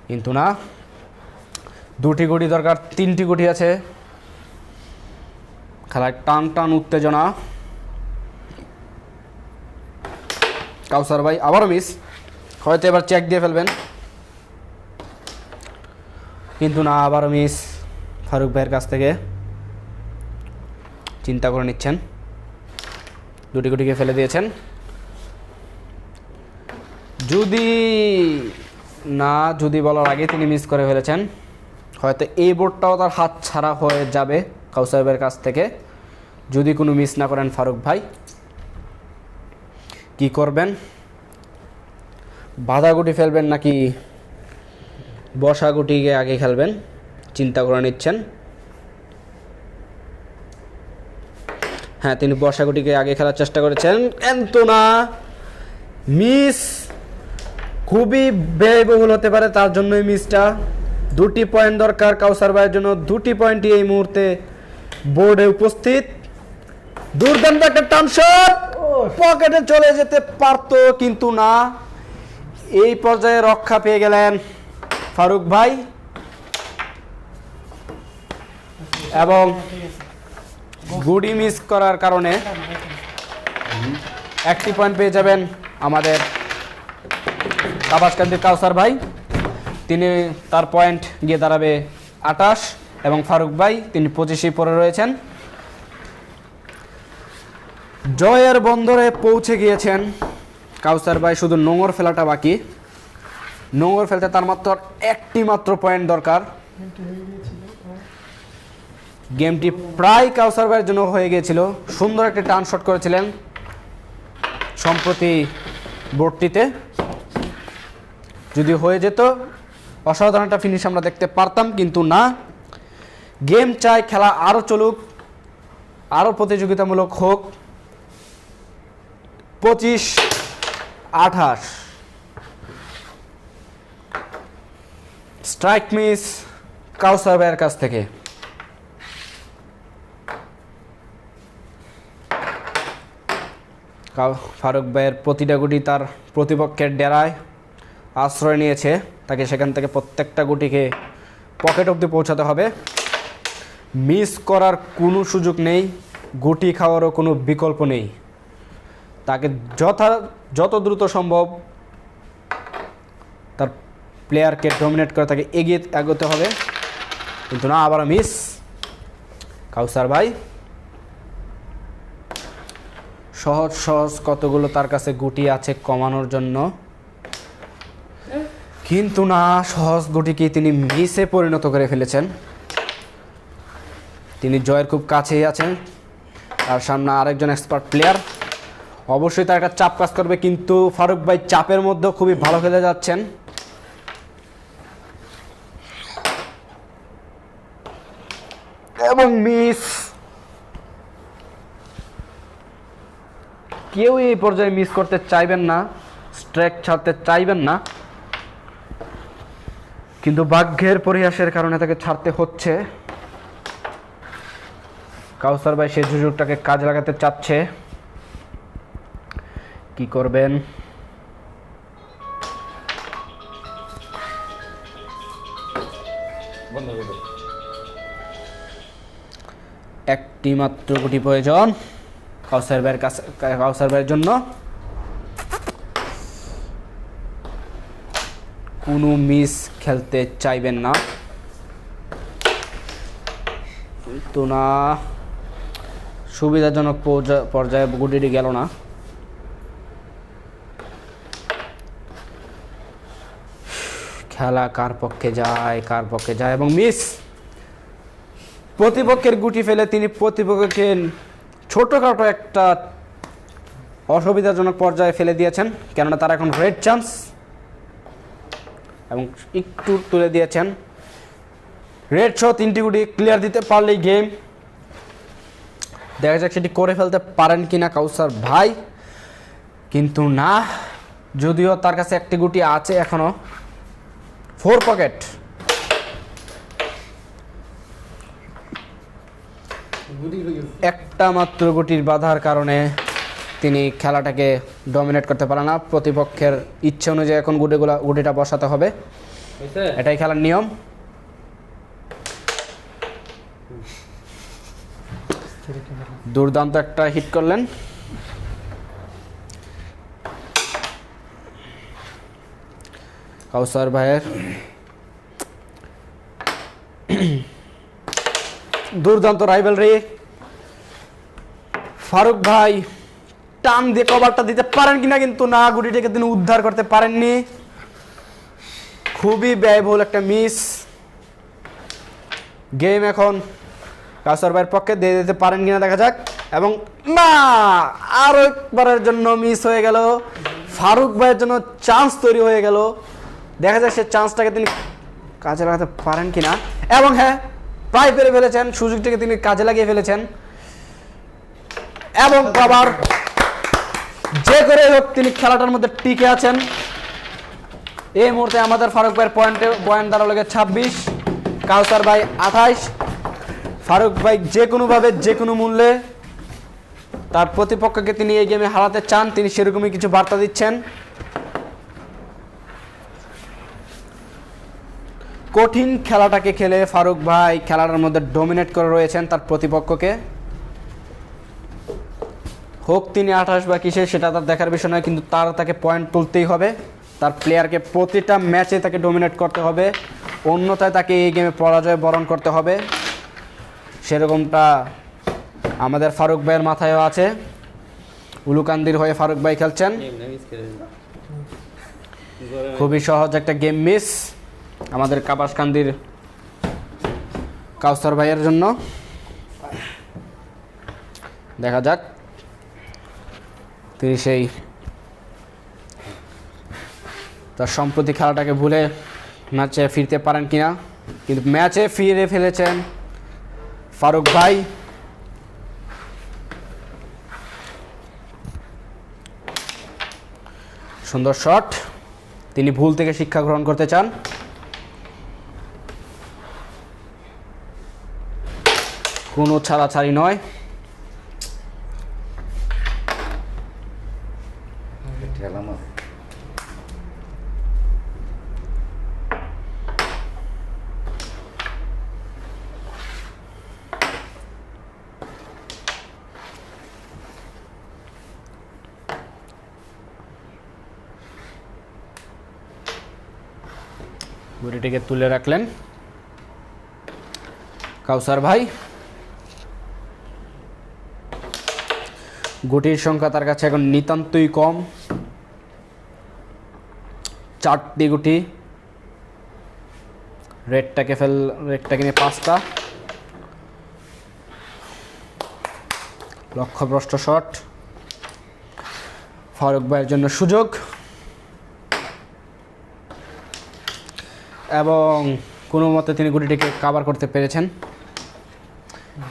কিন্তু না। 2টি গুটি দরকার, 3টি গুটি আছে। খেলায় টান টান উত্তেজনা। কাউসার ভাই আবারও মিস, হয়তো এবার চেক দিয়ে ফেলবেন, কিন্তু না, আবারও মিস। ফারুক ভাইয়ের কাছ থেকে চিন্তা করে নিচ্ছেন, 2টি গুটিকে ফেলে দিয়েছেন। যদি বলার আগে তিনি মিস করে ফেলেছেন, হয়তো এই বোর্ডটাও তার হাত ছাড়া হয়ে যাবে কাউসার ভাইয়ের কাছ থেকে, যদি কোনো মিস না করেন ফারুক ভাই। কি করবেন? বাঁধা গুটি ফেলবেন নাকি বসা গুটিকে আগে খেলবেন, চিন্তা করে নিচ্ছেন। হ্যাঁ, তিনি বসা গুটিকে আগে খেলার চেষ্টা করেছেন, কিন্তু না, মিস। খুবই ব্যয়বহুল হতে পারে তার জন্য এই মিসটা। 2টি পয়েন্ট দরকার কাউসার ভাইয়ের জন্য, 2টি পয়েন্টই এই মুহূর্তে বোর্ডে উপস্থিত। দুর্দান্ত একটা টান শট, পকেটে চলে যেতে পারতো, কিন্তু না। এই পর্যায়ে রক্ষা পেয়ে গেলেন ফারুক ভাই, এবং গুডি মিস করার কারণে একটি পয়েন্ট পেয়ে যাবেন আমাদের কাবাসকান্দির কাউসার ভাই। তিনি তার পয়েন্ট গিয়ে দাঁড়াবে 28, এবং ফারুক ভাই তিনি 25 পরে রয়েছেন। জয়ের বন্দরে পৌঁছে গিয়েছেন কাউসার ভাই, শুধু নোঙর ফেলাটা বাকি। নোঙর ফেলতে তার মাত্র একটি মাত্র পয়েন্ট দরকার। গেমটি প্রায় কাউসার ভাইয়ের জন্য হয়ে গিয়েছিল। সুন্দর একটি টার্ন শট করেছিলেন সম্প্রতি বোর্ডটিতে, যদি হয়ে যেত অসাধারণ একটা ফিনিশ আমরা দেখতে পারতাম, কিন্তু না। গেম চাই খেলা আরও চলুক, আরও প্রতিযোগিতামূলক হোক। 25-28 স্ট্রাইক মিস কাউসার ভাইয়ের কাছ থেকে। ফারুক ভাইয়ের প্রতিটা গুটি তার প্রতিপক্ষের ডেরায় আশ্রয় নিয়েছে, তাকে সেখান থেকে প্রত্যেকটা গুটিকে পকেট অবধি পৌঁছাতে হবে। মিস করার কোনো সুযোগ নেই, গুটি খাওয়ারও কোনো বিকল্প নেই। তাকে যত দ্রুত সম্ভব তার প্লেয়ারকে ডমিনেট করে তাকে এগোতে হবে, কিন্তু না, আবার মিস কাউসার ভাই। সহজ সহজ কতগুলো তার কাছে গুটি আছে কমানোর জন্য, কিন্তু না, সহজ গুটিকে তিনি মিসে পরিণত করে ফেলেছেন। তিনি জয়ের খুব কাছেই আছেন। তার সামনে আরেকজন এক্সপার্ট প্লেয়ার, অবশ্যই তার একটা চাপ কাজ করবে, কিন্তু ফারুক ভাই চাপের মধ্যেও খুবই ভালো খেলে যাচ্ছেন। এবং মিস। কেউ এই পর্যায়ে মিস করতে চাইবেন না, স্ট্রাইক ছাড়তে চাইবেন না, কিন্তু ভাগ্যের পরিহাসের কারণে তাকে ছাড়তে হচ্ছে। কাউসার ভাই সেই সুযোগটাকে কাজে লাগাতে চাচ্ছে, কি করবেন? একটি মাত্র গুটি প্রয়োজন কাউসার ভাইয়ের জন্য। কোনো মিস খেলতে চাইবেন না, কিন্তু না, সুবিধাজনক পর্যায়ে গুটিটি গেল না। খেলা কার পক্ষে যায় এবং মিস। প্রতিপক্ষের গুটি ফেলে তিনি প্রতিপক্ষকে ছোটখাটো একটা অসুবিধাজনক পর্যায়ে ফেলে দিয়েছেন, কেননা তারা এখন রেড চান্স, এবং একটু তুলে দিয়েছেন। রেড শো 3টি গুটি ক্লিয়ার দিতে পারলেই গেম। দেখা যাক সেটি করে ফেলতে পারেন কিনা কাউসার ভাই, কিন্তু না, যদিও তার কাছে একটি গুটি আছে এখনো। 4 পকেট। একটা মাত্র গুটির বাধার কারণে তিনি খেলাটাকে ডমিনেট করতে পারে না। প্রতিপক্ষের ইচ্ছে অনুযায়ী এখন গুটিটা বসাতে হবে, এটাই খেলার নিয়ম। দুর্দান্ত একটা হিট করলেন। কাউসার ভাইয়ের দুর্দান্ত রাইভালরি। ফারুক ভাই টান দিয়ে কভারটা দিতে পারেন কিনা, কিন্তু না, গুটিটাকে তিনি উদ্ধার করতে পারেননি। খুবই ব্যয়বহুল একটা মিস। গেম এখন কাউসার ভাইয়ের পক্ষে দিয়ে দিতে পারেন কিনা দেখা যাক, এবং না, আরো একবারের জন্য মিস হয়ে গেল। ফারুক ভাইয়ের জন্য চান্স তৈরি হয়ে গেল, দেখা যাক সে চান্সটাকে তিনি কাজে লাগাতে পারেন কিনা, এবং হ্যাঁ, প্রায় পেরে ফেলেছেন, সুযোগটাকে তিনি কাজে লাগিয়ে ফেলেছেন। এবং আবার যে করে হোক তিনি খেলাটার মধ্যে টিকে আছেন। এই মুহূর্তে আমাদের ফারুক ভাইয়ের পয়েন্ট দাঁড়ালো 26, কাউসার ভাই 28। ফারুক ভাই যে কোনোভাবে যে কোনো মূল্যে তার প্রতিপক্ষকে তিনি এই গেমে হারাতে চান, তিনি সেরকমই কিছু বার্তা দিচ্ছেন। কঠিন খেলাটাকে খেলে ফারুক ভাই খেলাটার মধ্যে ডমিনেট করে রয়েছেন তার প্রতিপক্ষকে। হোক তিনি 28 বা কিসে সেটা তার দেখার বিষয় নয়, কিন্তু তাকে পয়েন্ট তুলতেই হবে। তার প্লেয়ারকে প্রতিটা ম্যাচে তাকে ডমিনেট করতে হবে, অন্যথায় তাকে এই গেমে পরাজয় বরণ করতে হবে। সেরকমটা আমাদের ফারুক ভাইয়ের মাথায়ও আছে। উলুকান্দির হয়ে ফারুক ভাই খেলছেন। খুবই সহজ একটা গেম মিস আমাদের কাপাসকান্দির কাউসার ভাইয়ের জন্য। দেখা যাক তিনি সেই তার সম্প্রতি খেলাটাকে ভুলে ম্যাচে ফিরতে পারেন কিনা, কিন্তু ম্যাচে ফিরে ফেলেছেন ফারুক ভাই। সুন্দর শট, তিনি ভুল থেকে শিক্ষা গ্রহণ করতে চান। কোনো ছাড়াছাড়ি নয়। গুটিটিকে তুলে রাখলেন কাউসার ভাই। গুটির সংখ্যা তার কাছে এখন নিতান্তই কম, 4টি গুটি। রেডটাকে নিয়ে 5টা। লক্ষ্যভ্রষ্ট শট, ফারুক ভাইয়ের জন্য সুযোগ, এবং কোনো মতে তিনি গুটিটিকে কাভার করতে পেরেছেন,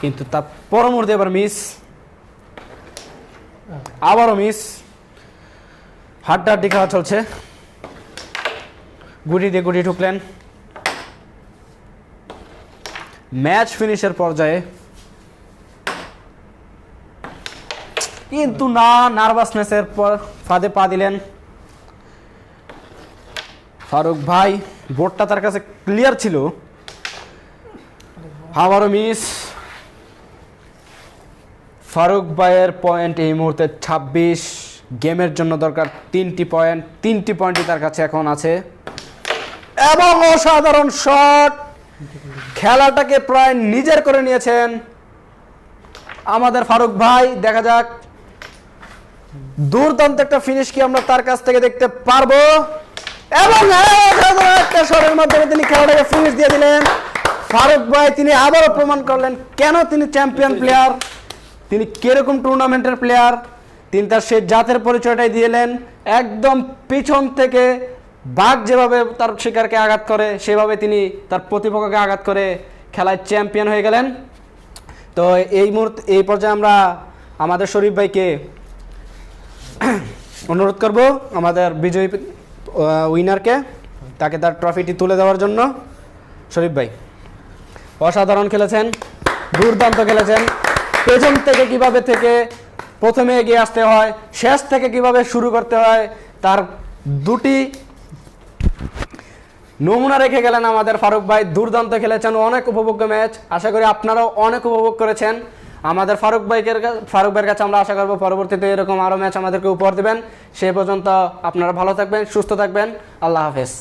কিন্তু তার পরবর্তী এবার মিস, আবারও মিস। হাড্ডাহাড্ডি খেলা চলছে। গুটি দিয়ে গুটি ঢুকলেন ম্যাচ ফিনিশের পর্যায়ে, কিন্তু না, নার্ভাসনেসের পর ফাঁদে পা দিলেন ফারুক ভাই। বোর্ডটা তার কাছে ক্লিয়ার ছিল, আবারও মিস। ফারুক ভাইয়ের পয়েন্ট এই মুহূর্তে 26। গেমের জন্য দরকার 3টি পয়েন্ট, 3টি পয়েন্টই তার কাছে এখন আছে, এবং অসাধারণ শট, খেলাটাকে প্রায় নিজের করে নিয়েছেন আমাদের ফারুক ভাই। দেখা যাক দুর্দান্ত একটা ফিনিশ কি আমরা তার কাছ থেকে দেখতে পারবো, এবং একটা শটের মাধ্যমে তিনি খেলাটাকে ফিনিশ দিয়ে দিলেন। ফারুক ভাই তিনি আবারও প্রমাণ করলেন কেন তিনি চ্যাম্পিয়ন প্লেয়ার, তিনি কিরকম টুর্নামেন্টের প্লেয়ার। তিনি তার সেই জাতের পরিচয়টাই দিলেন। একদম পিছন থেকে বাঘ যেভাবে তার শিকারকে আঘাত করে, সেভাবে তিনি তার প্রতিপক্ষকে আঘাত করে খেলায় চ্যাম্পিয়ন হয়ে গেলেন। তো এই মুহূর্তে এই পর্যায়ে আমরা আমাদের শরীফ ভাইকে অনুরোধ করব আমাদের বিজয়ী উইনারকে তাকে তার ট্রফিটি তুলে দেওয়ার জন্য। শরীফ ভাই অসাধারণ খেলেছেন, দুর্দান্ত খেলেছেন। পেছন থেকে কিভাবে থেকে প্রথমে এগিয়ে আসতে হয়, শেষ থেকে কিভাবে শুরু করতে হয়, তার দুটি নমুনা রেখে গেলেন আমাদের ফারুক ভাই। দুর্দান্ত খেলেছেন, অনেক উপভোগ্য ম্যাচ। আশা করি আপনারাও অনেক উপভোগ করেছেন। আমাদের ফারুক ভাইয়ের কাছে আমরা আশা করব পরবর্তীতে এরকম আরও ম্যাচ আমাদেরকে উপহার দেবেন। সে পর্যন্ত আপনারা ভালো থাকবেন, সুস্থ থাকবেন। আল্লাহ হাফেজ।